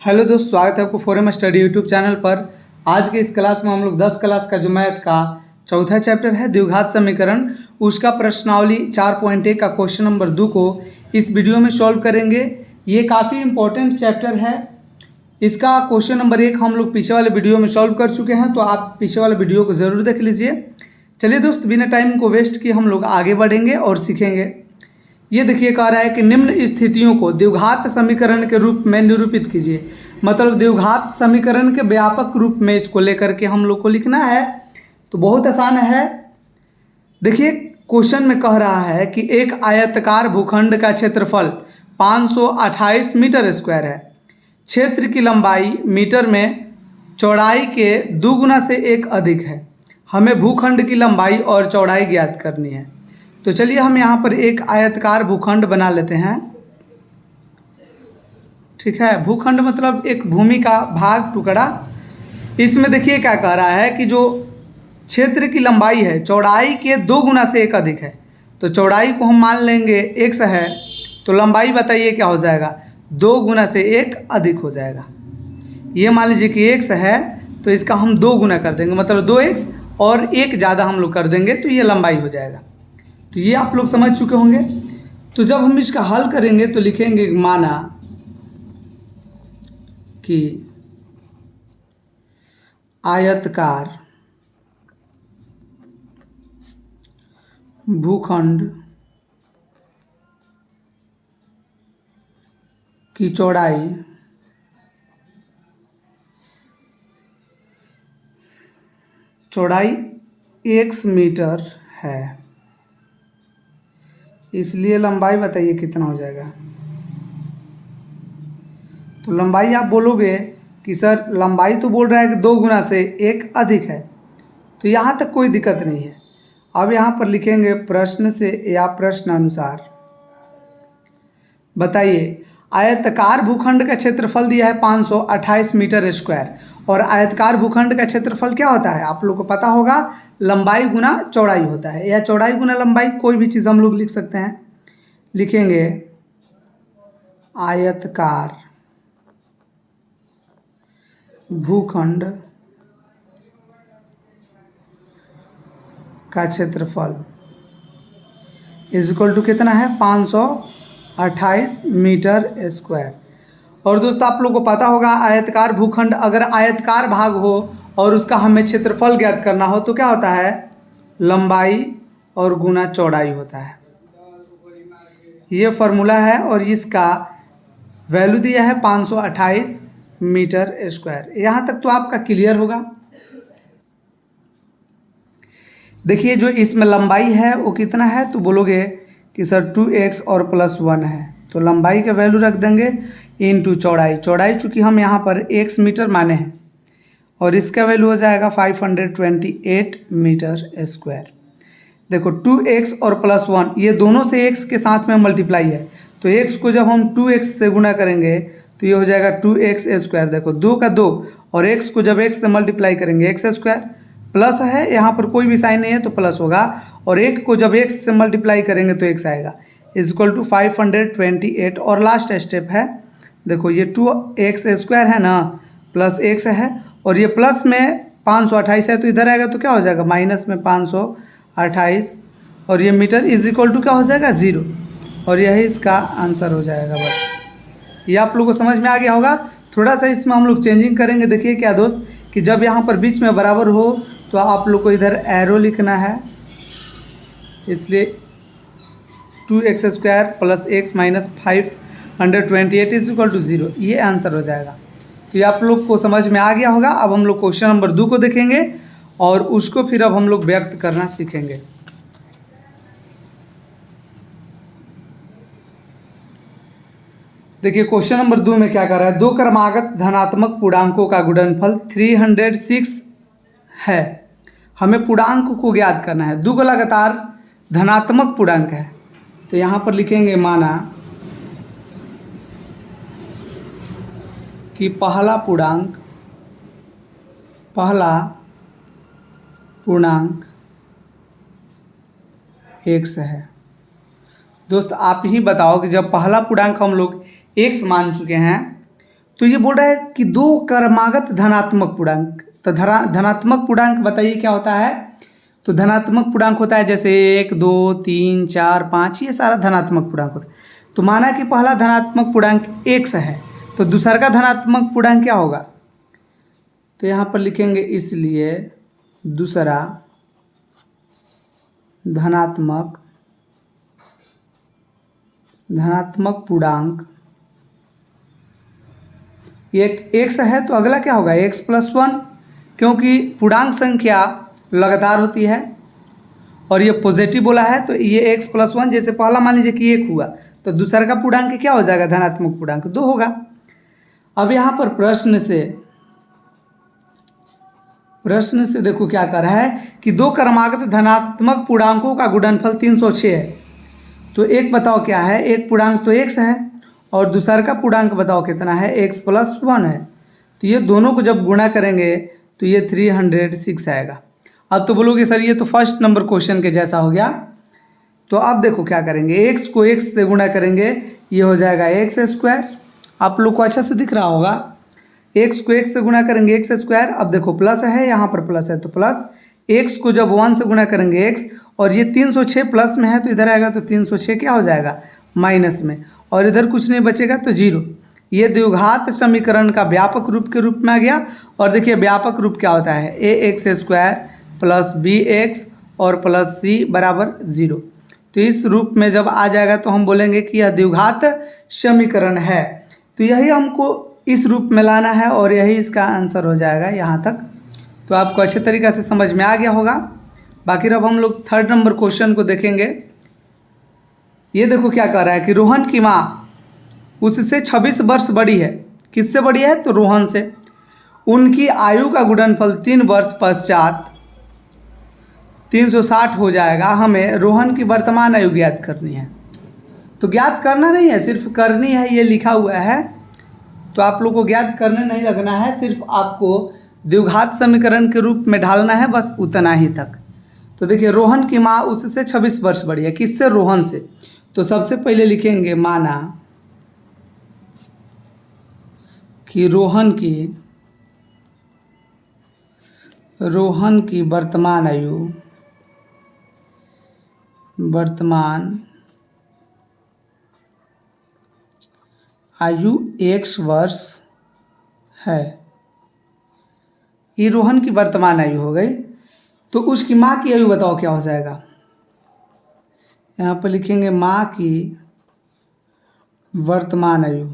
Hello दोस्त, स्वागत है आपको फोरम स्टडी यूट्यूब चैनल पर। आज के इस क्लास में हम लोग 10 क्लास का जो मैथ का चौथा चैप्टर है द्विघात समीकरण, उसका प्रश्नावली 4.1 का क्वेश्चन नंबर 2 को इस वीडियो में सॉल्व करेंगे। ये काफ़ी इंपॉर्टेंट चैप्टर है। इसका क्वेश्चन नंबर 1 हम लोग पीछे वाले वीडियो में सॉल्व कर चुके हैं, तो आप पीछे वाले वीडियो को ज़रूर देख लीजिए। चलिए दोस्त, बिना टाइम को वेस्ट किए हम लोग आगे बढ़ेंगे और सीखेंगे। ये देखिए, कह रहा है कि निम्न स्थितियों को द्विघात समीकरण के रूप में निरूपित कीजिए। मतलब द्विघात समीकरण के व्यापक रूप में इसको लेकर के हम लोग को लिखना है। तो बहुत आसान है। देखिए, क्वेश्चन में कह रहा है कि एक आयताकार भूखंड का क्षेत्रफल 528 मीटर स्क्वायर है। क्षेत्र की लंबाई मीटर में चौड़ाई के 2 गुना से 1 अधिक है। हमें भूखंड की लंबाई और चौड़ाई ज्ञात करनी है। तो चलिए हम यहाँ पर एक आयताकार भूखंड बना लेते हैं। ठीक है, भूखंड मतलब एक भूमि का भाग, टुकड़ा। इसमें देखिए क्या कह रहा है कि जो क्षेत्र की लंबाई है चौड़ाई के 2 गुना से 1 अधिक है। तो चौड़ाई को हम मान लेंगे x है, तो लंबाई बताइए क्या हो जाएगा, 2 गुना से 1 अधिक हो जाएगा। ये मान लीजिए कि x है, तो इसका हम 2 गुना कर देंगे, मतलब 2x और 1 ज़्यादा हम लोग कर देंगे, तो ये लंबाई हो जाएगा। तो ये आप लोग समझ चुके होंगे। तो जब हम इसका हल करेंगे तो लिखेंगे माना कि आयताकार भूखंड की चौड़ाई x मीटर है, इसलिए लंबाई बताइए कितना हो जाएगा। तो लंबाई आप बोलोगे कि सर लंबाई तो बोल रहा है कि 2 गुना से 1 अधिक है, तो यहाँ तक कोई दिक्कत नहीं है। अब यहाँ पर लिखेंगे प्रश्न से या प्रश्न अनुसार बताइए आयताकार भूखंड का क्षेत्रफल दिया है 528 मीटर स्क्वायर। और आयताकार भूखंड का क्षेत्रफल क्या होता है, आप लोग को पता होगा, लंबाई गुना चौड़ाई होता है, या चौड़ाई गुना लंबाई, कोई भी चीज़ हम लोग लिख सकते हैं। लिखेंगे आयताकार भूखंड का क्षेत्रफल इज इक्वल टू कितना है, 528 मीटर स्क्वायर। और दोस्तों आप लोग को पता होगा आयताकार भूखंड, अगर आयताकार भाग हो और उसका हमें क्षेत्रफल ज्ञात करना हो तो क्या होता है, लंबाई और गुना चौड़ाई होता है। ये फॉर्मूला है और इसका वैल्यू दिया है 528 मीटर स्क्वायर। यहाँ तक तो आपका क्लियर होगा। देखिए जो इसमें लंबाई है वो कितना है, तो बोलोगे कि सर 2x और +1 है, तो लंबाई का वैल्यू रख देंगे इनटू चौड़ाई। चौड़ाई चूँकि हम यहाँ पर x मीटर माने हैं, और इसका वैल्यू हो जाएगा 528 मीटर स्क्वायर। देखो 2x और +1 ये दोनों से x के साथ में मल्टीप्लाई है, तो x को जब हम 2x से गुना करेंगे तो ये हो जाएगा 2x स्क्वायर। देखो 2 का 2 और x को जब x से मल्टीप्लाई करेंगे x स्क्वायर, प्लस है यहाँ पर कोई भी साइन नहीं है तो प्लस होगा, और 1 को जब x से मल्टीप्लाई करेंगे तो x आएगा, इज इक्वल टू 528। और लास्ट स्टेप है, देखो ये 2x स्क्वायर है ना, प्लस x है, और ये प्लस में 528 है तो इधर आएगा तो क्या हो जाएगा, माइनस में 528, और ये मीटर इज इक्वल टू क्या हो जाएगा, 0। और यही इसका आंसर हो जाएगा। बस ये आप लोग को समझ में आ गया होगा। थोड़ा सा इसमें हम लोग चेंजिंग करेंगे। देखिए क्या दोस्त, कि जब यहाँ पर बीच में बराबर हो तो आप लोग को इधर एरो लिखना है, इसलिए 2x square plus x minus 528 is equal to 0, ये आंसर हो जाएगा। तो ये आप लोग को समझ में आ गया होगा। अब हम लोग क्वेश्चन नंबर 2 को देखेंगे और उसको फिर अब हम लोग व्यक्त करना सीखेंगे। देखिए क्वेश्चन नंबर 2 में क्या कर रहा है, 2 क्रमागत धनात्मक पूर्णांकों का गुणनफल 306 है। हमें पूर्णांक को ज्ञात करना है। 2 लगातार धनात्मक पूर्णांक है, तो यहाँ पर लिखेंगे माना कि पहला पूर्णांक x है। दोस्त आप ही बताओ कि जब पहला पूर्णांक हम लोग x मान चुके हैं तो ये बोल रहा है कि दो क्रमागत धनात्मक पूर्णांक। तो धनात्मक पूर्णांक बताइए क्या होता है। तो धनात्मक पूर्णांक होता है जैसे 1 2 3 4 5, ये सारा धनात्मक पूर्णांक होता है। तो माना कि पहला धनात्मक पूर्णांक x है, तो दूसरा का धनात्मक पूर्णांक क्या होगा। तो यहाँ पर लिखेंगे इसलिए दूसरा धनात्मक पूर्णांक एक x है, तो अगला क्या होगा x+1, क्योंकि पूर्णांक संख्या लगातार होती है और ये पॉजिटिव बोला है, तो ये x+1 जैसे पहला मान लीजिए कि 1 हुआ, तो दूसरा का पूर्णांक क्या हो जाएगा, धनात्मक पूर्णांक 2 होगा। अब यहाँ पर प्रश्न से देखो क्या कर रहा है कि दो क्रमागत धनात्मक पूर्णांकों का गुणनफल 306 है। तो एक बताओ क्या है, एक पूर्णांक तो x है और दूसरा का पूर्णांक बताओ कितना है, x+1 है। तो ये दोनों को जब गुणा करेंगे तो ये 306 आएगा। अब तो बोलोगे सर ये तो फर्स्ट नंबर क्वेश्चन के जैसा हो गया। तो अब देखो क्या करेंगे, x को x से गुणा करेंगे, ये हो जाएगा x²। आप लोग को अच्छा से दिख रहा होगा, x को x से गुणा करेंगे x²। अब देखो प्लस है, यहाँ पर प्लस है तो प्लस, x को जब 1 से गुणा करेंगे x, और ये 306 प्लस में है तो इधर आएगा तो 306 क्या हो जाएगा, माइनस में, और इधर कुछ नहीं बचेगा तो 0। ये द्विघात समीकरण का व्यापक रूप के रूप में आ गया। और देखिए व्यापक रूप क्या होता है, ax² प्लस bx और प्लस c बराबर 0। तो इस रूप में जब आ जाएगा तो हम बोलेंगे कि यह द्विघात समीकरण है। तो यही हमको इस रूप में लाना है और यही इसका आंसर हो जाएगा यहाँ तक। तो आपको अच्छे तरीक़े से समझ में आ गया होगा। बाकी अब हम लोग थर्ड नंबर क्वेश्चन को देखेंगे। ये देखो क्या कह रहा है कि रोहन की माँ उससे 26 वर्ष बड़ी है। किससे बड़ी है, तो रोहन से। उनकी आयु का गुणनफल 3 वर्ष पश्चात 360 हो जाएगा। हमें रोहन की वर्तमान आयु ज्ञात करनी है। तो ज्ञात करना नहीं है, सिर्फ करनी है, ये लिखा हुआ है। तो आप लोग को ज्ञात करने नहीं लगना है, सिर्फ आपको द्विघात समीकरण के रूप में ढालना है, बस उतना ही तक। तो देखिए रोहन की माँ उससे 26 वर्ष बड़ी है। किससे, रोहन से। तो सबसे पहले लिखेंगे माना कि रोहन की वर्तमान आयु x वर्ष है। ये रोहन की वर्तमान आयु हो गई। तो उसकी माँ की आयु बताओ क्या हो जाएगा। यहाँ पर लिखेंगे माँ की वर्तमान आयु।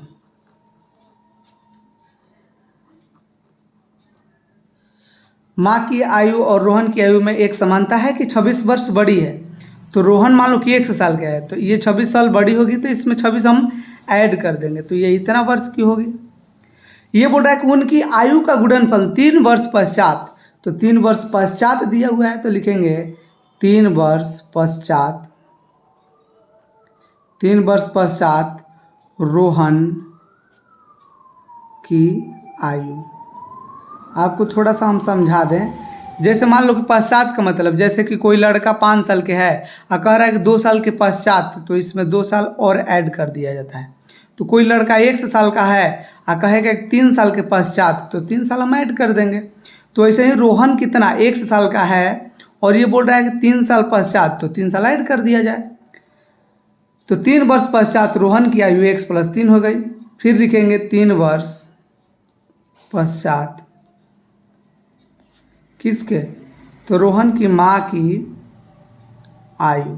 माँ की आयु और रोहन की आयु में एक समानता है कि 26 वर्ष बड़ी है। तो रोहन मान लो कि 1 साल का है, तो ये 26 साल बड़ी होगी, तो इसमें 26 हम ऐड कर देंगे, तो ये इतना वर्ष की होगी। ये बोल रहा है कि उनकी आयु का गुणनफल 3 वर्ष पश्चात। तो 3 वर्ष पश्चात दिया हुआ है, तो लिखेंगे 3 वर्ष पश्चात रोहन की आयु। आपको थोड़ा सा हम समझा दें, जैसे मान लो कि पश्चात का मतलब, जैसे कि कोई लड़का 5 साल के है और कह रहा है कि 2 साल के पश्चात, तो इसमें 2 साल और ऐड कर दिया जाता है। तो कोई लड़का 1 साल का है और कहेगा 3 साल के पश्चात, तो 3 साल हम ऐड कर देंगे। तो ऐसे ही रोहन कितना 1 साल का है और ये बोल रहा है कि 3 साल पश्चात, तो 3 साल ऐड कर दिया जाए। तो 3 वर्ष पश्चात रोहन की आयु x+3 हो गई। फिर लिखेंगे 3 वर्ष पश्चात किसके, तो रोहन की माँ की आयु।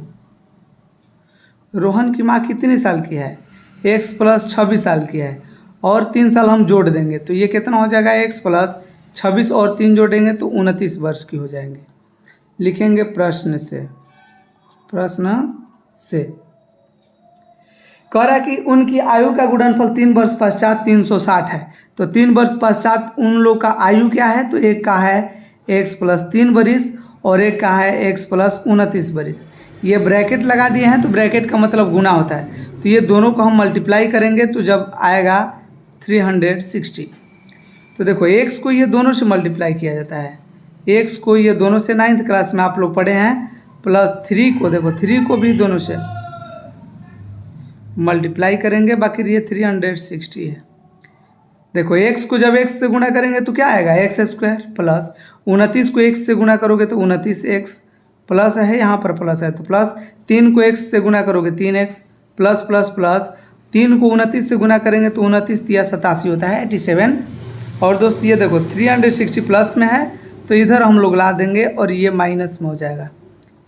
रोहन की माँ कितने साल की है, x+26 साल की है, और 3 साल हम जोड़ देंगे, तो ये कितना हो जाएगा, x+26 और 3 जोड़ेंगे तो 29 वर्ष की हो जाएंगे। लिखेंगे प्रश्न से कह रहा है कि उनकी आयु का गुणनफल 3 वर्ष पश्चात 360 है। तो 3 वर्ष पश्चात उन लोग का आयु क्या है, तो एक का है x+3 बरिस और एक का है x+29 बरिस। ये ब्रैकेट लगा दिए हैं, तो ब्रैकेट का मतलब गुना होता है। तो ये दोनों को हम मल्टीप्लाई करेंगे तो जब आएगा 360। तो देखो x को ये दोनों से मल्टीप्लाई किया जाता है, x को ये दोनों से 9th क्लास में आप लोग पढ़े हैं, प्लस 3 को, देखो 3 को भी दोनों से मल्टीप्लाई करेंगे, बाकी ये 360 है। देखो x को जब x से गुणा करेंगे तो क्या आएगा एक्स स्क्वायर प्लस 29 को x से गुणा करोगे तो 29x प्लस है, यहाँ पर प्लस है तो प्लस 3 को x से गुणा करोगे 3x प्लस प्लस प्लस 3 को 29 से गुणा करेंगे तो 29 तिया 87 होता है 87। और दोस्त ये देखो 360 प्लस में है तो इधर हम लोग ला देंगे और ये माइनस में हो जाएगा,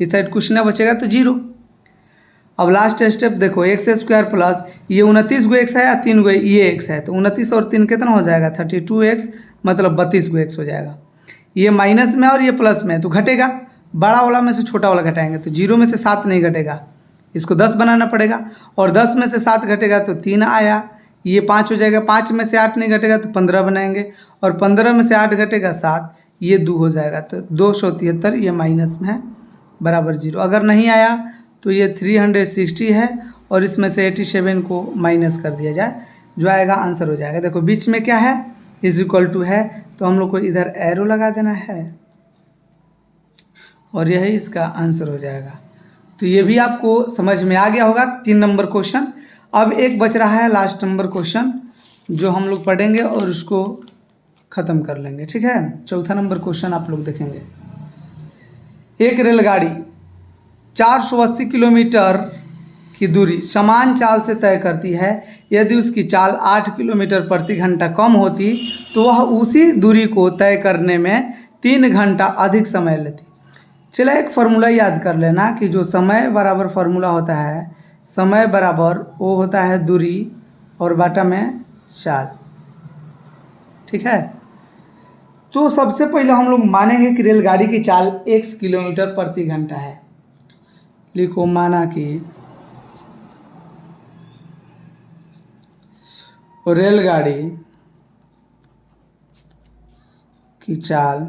इस साइड कुछ ना बचेगा तो 0। अब लास्ट स्टेप देखो एक्स स्क्वायर प्लस ये 29 को एक्स है या 3 को ये एक्स है तो 29 और 3 कितना हो जाएगा 32x मतलब 32 को एक्स हो जाएगा। ये माइनस में और ये प्लस में है तो घटेगा, बड़ा वाला में से छोटा वाला घटाएंगे तो 0 में से 7 नहीं घटेगा, इसको 10 बनाना पड़ेगा और 10 में से 7 घटेगा तो 3 आया, ये 5 हो जाएगा, 5 में से 8 नहीं घटेगा तो 15 बनाएंगे और 15 में से 8 घटेगा 7, ये 2 हो जाएगा तो 273 ये माइनस में है बराबर 0। अगर नहीं आया तो ये 360 है और इसमें से 87 को माइनस कर दिया जाए, जो आएगा आंसर हो जाएगा। देखो बीच में क्या है इज इक्वल टू है तो हम लोग को इधर एरो लगा देना है और यही इसका आंसर हो जाएगा। तो ये भी आपको समझ में आ गया होगा 3 नंबर क्वेश्चन। अब एक बच रहा है लास्ट नंबर क्वेश्चन जो हम लोग पढ़ेंगे और उसको ख़त्म कर लेंगे, ठीक है। चौथा नंबर क्वेश्चन आप लोग देखेंगे। एक रेलगाड़ी 480 किलोमीटर की दूरी समान चाल से तय करती है, यदि उसकी चाल 8 किलोमीटर प्रति घंटा कम होती तो वह उसी दूरी को तय करने में 3 घंटा अधिक समय लेती। चलो एक फार्मूला याद कर लेना कि जो समय बराबर फार्मूला होता है, समय बराबर वो होता है दूरी और बाटा में चाल, ठीक है। तो सबसे पहले हम लोग मानेंगे कि रेलगाड़ी की चाल x किलोमीटर प्रति घंटा है। लिखो माना कि रेलगाड़ी की चाल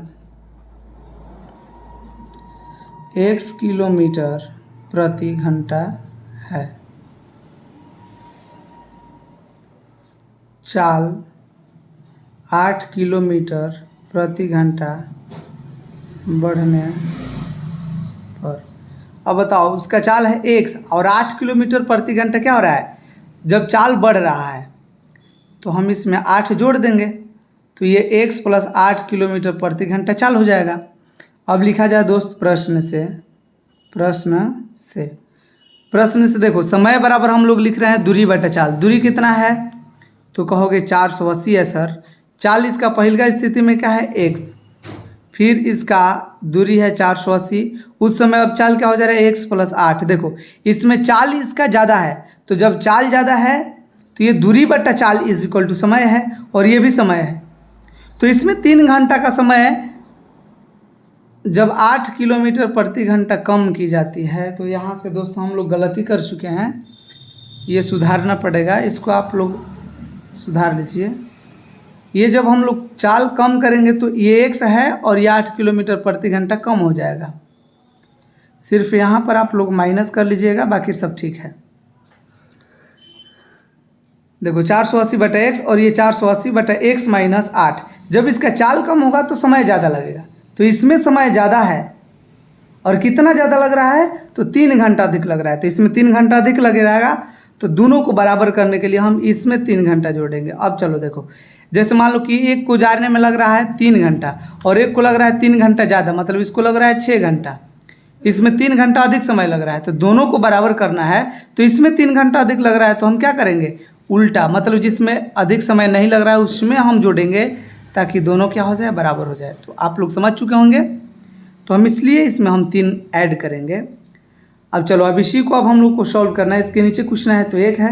x किलोमीटर प्रति घंटा है। चाल 8 किलोमीटर प्रति घंटा बढ़ने पर, अब बताओ उसका चाल है x और 8 किलोमीटर प्रति घंटा क्या हो रहा है, जब चाल बढ़ रहा है तो हम इसमें 8 जोड़ देंगे तो ये x प्लस 8 किलोमीटर प्रति घंटा चाल हो जाएगा। अब लिखा जाए दोस्त प्रश्न से देखो समय बराबर हम लोग लिख रहे हैं दूरी बटा चाल। दूरी कितना है तो कहोगे 480 है सर। चाल इसका पहलका स्थिति में क्या है x, फिर इसका दूरी है 480, उस समय अब चाल क्या हो जा रहा है x प्लस 8। देखो इसमें चाल इसका ज़्यादा है तो जब चाल ज़्यादा है तो ये दूरी बट्टा चाल इज इक्वल टू समय है और ये भी समय है तो इसमें 3 घंटा का समय जब 8 किलोमीटर प्रति घंटा कम की जाती है। तो यहाँ से दोस्तों हम लोग गलती कर चुके हैं, ये सुधारना पड़ेगा, इसको आप लोग सुधार लीजिए। ये जब हम लोग चाल कम करेंगे तो ये x है और ये 8 किलोमीटर प्रति घंटा कम हो जाएगा, सिर्फ यहाँ पर आप लोग माइनस कर लीजिएगा, बाकी सब ठीक है। देखो 480 बटा x और ये 480 बटा x माइनस 8, जब इसका चाल कम होगा तो समय ज़्यादा लगेगा, तो इसमें समय ज़्यादा है और कितना ज़्यादा लग रहा है तो 3 घंटा अधिक लग रहा है, तो इसमें 3 घंटा अधिक लगेगा। तो दोनों को बराबर करने के लिए हम इसमें 3 घंटा जोड़ेंगे। अब चलो देखो, जैसे मान लो कि एक को जाने में लग रहा है 3 घंटा और एक को लग रहा है 3 घंटा ज़्यादा, मतलब इसको लग रहा है 6 घंटा, इसमें 3 घंटा अधिक समय लग रहा है, तो दोनों को बराबर करना है। तो इसमें 3 घंटा अधिक लग रहा है तो हम क्या करेंगे उल्टा, मतलब जिसमें अधिक समय नहीं लग रहा है उसमें हम जोड़ेंगे ताकि दोनों क्या हो जाए बराबर हो जाए। तो आप लोग समझ चुके होंगे, तो हम इसलिए इसमें हम 3 ऐड करेंगे। अब चलो अब इसी को अब हम लोग को सॉल्व करना है। इसके नीचे कुछ ना है तो 1 है,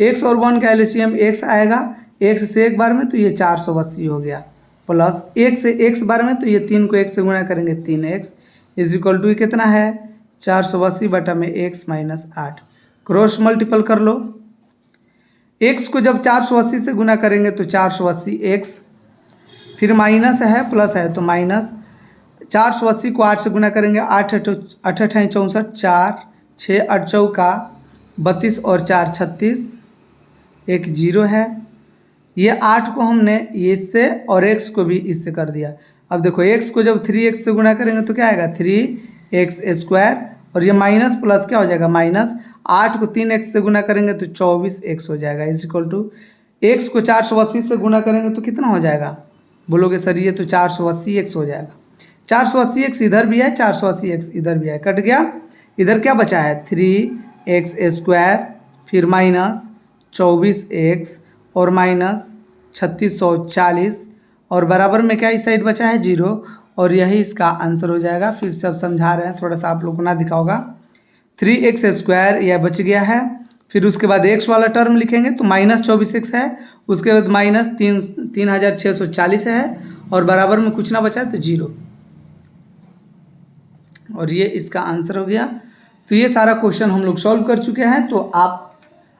x और 1 का एलसीएम x आएगा, x से 1 बार में तो ये 480 हो गया, प्लस 1 से x बार में तो ये 3 को 1 से गुणा करेंगे 3x इज इक्वल टू कितना है 480 बटा में x माइनस 8। क्रॉस मल्टीपल कर लो, x को जब 480 से गुना करेंगे तो 480x, फिर माइनस है प्लस है तो माइनस 480 को 8 से गुना करेंगे, 8 8 64, 4 6 8 चौका 32 और 4 36, एक 0 है। ये 8 को हमने इससे और x को भी इससे कर दिया। अब देखो x को जब 3x से गुना करेंगे तो क्या आएगा 3x स्क्वायर, और ये माइनस प्लस क्या हो जाएगा माइनस 8 को 3x से गुना करेंगे तो 24x हो जाएगा इज इक्वल टू x को 480 से गुना करेंगे तो कितना हो जाएगा? बोलोगे सर ये तो 480x हो जाएगा। 480x इधर भी है, 480x इधर भी है, कट गया। इधर क्या बचा है? 3x², फिर माइनस 24x और माइनस 3640 और बराबर में क्या इस साइड बचा है? 0। और यही इसका आंसर हो जाएगा। फिर से अब समझा रहे हैं, थोड़ा सा आप लोग को ना दिखा होगा। 3x² यह बच गया है। फिर उसके बाद x वाला टर्म लिखेंगे तो माइनस 24x है, उसके बाद माइनस 3640 है और बराबर में कुछ ना बचा तो 0। और ये इसका आंसर हो गया। तो ये सारा क्वेश्चन हम लोग सॉल्व कर चुके हैं। तो आप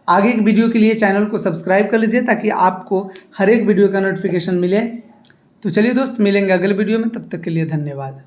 आगे की वीडियो के लिए चैनल को सब्सक्राइब कर लीजिए ताकि आपको हर एक वीडियो का नोटिफिकेशन मिले। तो चलिए दोस्त, मिलेंगे अगले वीडियो में, तब तक के लिए धन्यवाद।